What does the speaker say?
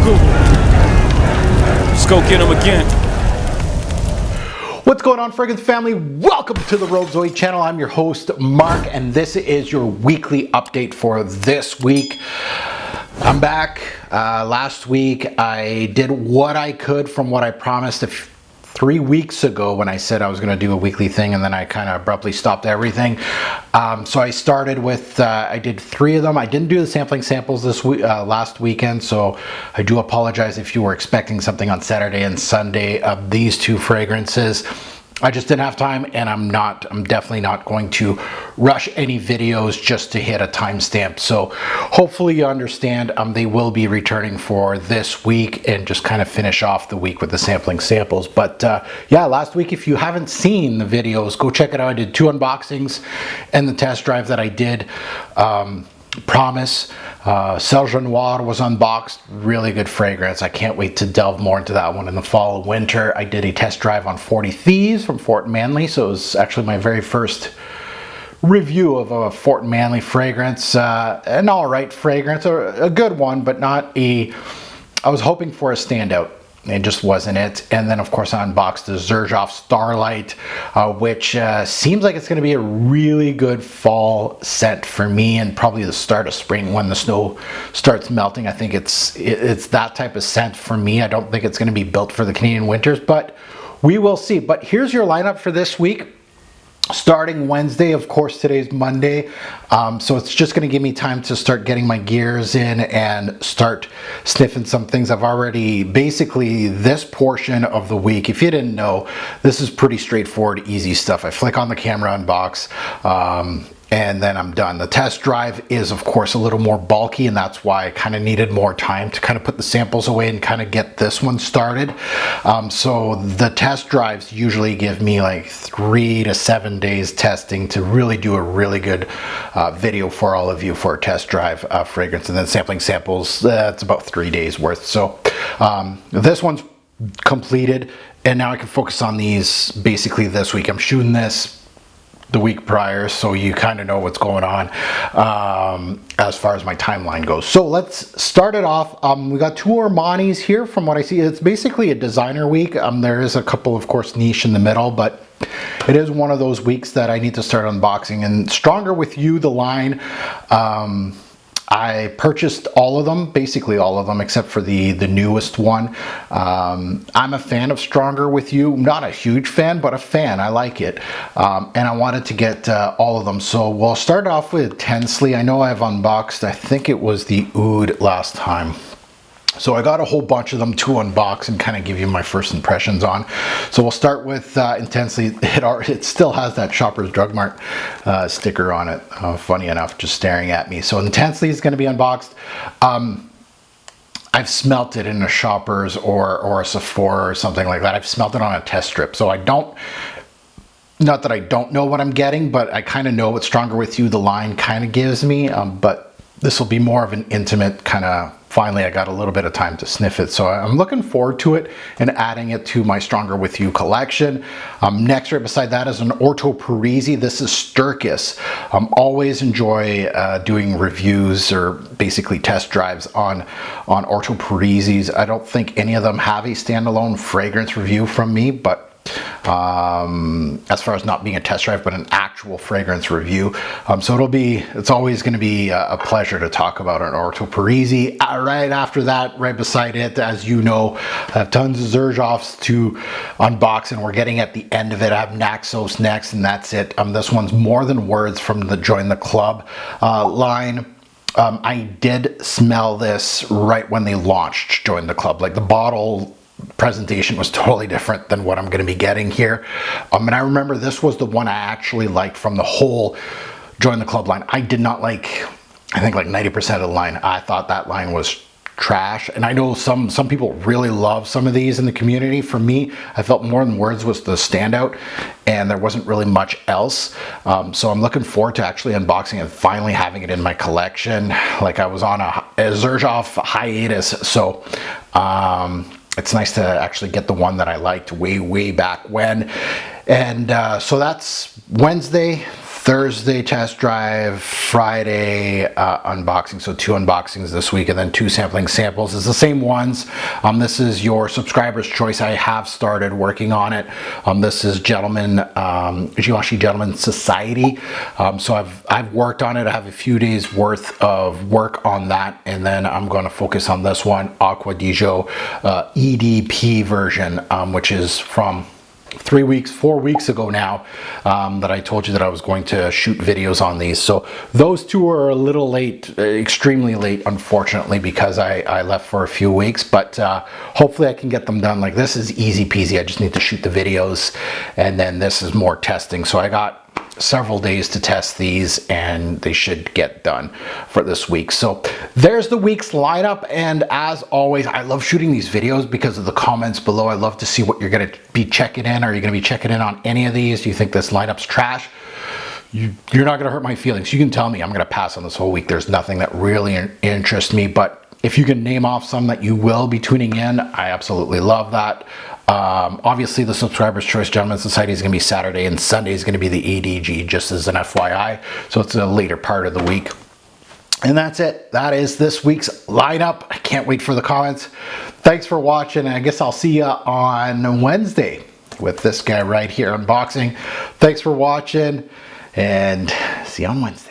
Google. Let's go get him again. What's going on, fragrance family? Welcome to the Rogue Zoe channel. I'm your host, Mark, and this is your weekly update for this week. I'm back. Last week, I did what I could from what I promised 3 weeks ago when I said I was going to do a weekly thing, and then I kind of abruptly stopped everything. So I started with, I did 3 of them. I didn't do the samples this week, last weekend, so I do apologize if you were expecting something on Saturday and Sunday of these 2 fragrances. I just didn't have time, and I'm definitely not going to rush any videos just to hit a timestamp. So hopefully you understand, they will be returning for this week and just kind of finish off the week with the samples. But yeah, last week, if you haven't seen the videos, go check it out. I did 2 unboxings and the test drive that I did. Promise. Serge Noir was unboxed. Really good fragrance. I can't wait to delve more into that one in the fall and winter. I did a test drive on 40 Thieves from Fort Manley, so it was actually my very first review of a Fort Manley fragrance. An alright fragrance, or a good one, but not a... I was hoping for a standout. It just wasn't it. And then of course I unboxed the Xerjoff Starlight, which seems like it's going to be a really good fall scent for me, and probably the start of spring when the snow starts melting. I think it's that type of scent for me. I don't think it's going to be built for the Canadian winters, but we will see. But here's your lineup for this week. Starting Wednesday, of course, today's Monday, so it's just going to give me time to start getting my gears in and start sniffing some things. I've already, basically, this portion of the week, if you didn't know, this is pretty straightforward, easy stuff. I flick on the camera, unbox, and then I'm done. The test drive is, of course, a little more bulky, and that's why I kind of needed more time to kind of put the samples away and kind of get this one started. So the test drives usually give me like 3 to 7 days testing to really do a really good video for all of you for a test drive fragrance, and then sampling samples, it's about 3 days worth. So this one's completed, and now I can focus on these basically this week. I'm shooting this the week prior, so you kind of know what's going on as far as my timeline goes. So let's start it off. We got 2 Armanis here from what I see. It's basically a designer week. There is a couple, of course, niche in the middle, but it is one of those weeks that I need to start unboxing. And Stronger With You, the line, I purchased all of them, basically all of them, except for the newest one. I'm a fan of Stronger With You. Not a huge fan, but a fan. I like it. And I wanted to get all of them. So we'll start off with Tensely. I know I've unboxed, I think it was the Oud last time. So I got a whole bunch of them to unbox and kind of give you my first impressions on. So we'll start with Intensely. It still has that Shoppers Drug Mart sticker on it. Funny enough, just staring at me. So Intensely is going to be unboxed. I've smelt it in a Shoppers or a Sephora or something like that. I've smelt it on a test strip. So I don't, not that I don't know what I'm getting, but I kind of know what Stronger With You, the line, kind of gives me. But this will be more of an intimate kind of, finally I got a little bit of time to sniff it. So I'm looking forward to it and adding it to my Stronger With You collection. Next, right beside that is an Orto Parisi. This is Sturkis. Always enjoy doing reviews or basically test drives on Orto Parisis. I don't think any of them have a standalone fragrance review from me, but as far as not being a test drive, but an actual fragrance review. So it's always going to be a pleasure to talk about an Orto Parisi. Right after that, right beside it, as you know, I have tons of Xerjoffs to unbox, and we're getting at the end of it. I have Naxos next, and that's it. This one's More Than Words from the Join the Club line. I did smell this right when they launched Join the Club. Like, the bottle presentation was totally different than what I'm going to be getting here. And I remember this was the one I actually liked from the whole Join the Club line. I did not like, I think like 90% of the line. I thought that line was trash, and I know some people really love some of these in the community. For me, I felt More Than Words was the standout, and there wasn't really much else. So I'm looking forward to actually unboxing and finally having it in my collection. Like, I was on a Xerjoff hiatus, so it's nice to actually get the one that I liked way back when. And so that's Wednesday. Thursday test drive, Friday unboxing. So 2 unboxings this week and then 2 sampling samples. It's the same ones. This is your subscriber's choice. I have started working on it. This is Givenchy Gentleman Society. So I've worked on it. I have a few days worth of work on that, and then I'm going to focus on this one, Aqua di Gio EDP version, which is from 4 weeks ago now, that I told you that I was going to shoot videos on these. So those 2 are a little late, extremely late, unfortunately, because I left for a few weeks, but hopefully I can get them done. Like, this is easy peasy. I just need to shoot the videos, and then this is more testing. So I got several days to test these, and they should get done for this week. So there's the week's lineup, and as always, I love shooting these videos because of the comments below. I love to see what you're going to be checking in. Are you going to be checking in on any of these? Do you think this lineup's trash? You're not going to hurt my feelings. You can tell me. I'm going to pass on this whole week. There's nothing that really interests me, but if you can name off some that you will be tuning in, I absolutely love that. Obviously, the Subscriber's Choice Gentleman Society is going to be Saturday, and Sunday is going to be the ADG, just as an FYI. So it's a later part of the week. And that's it. That is this week's lineup. I can't wait for the comments. Thanks for watching. I guess I'll see you on Wednesday with this guy right here unboxing. Thanks for watching, and see you on Wednesday.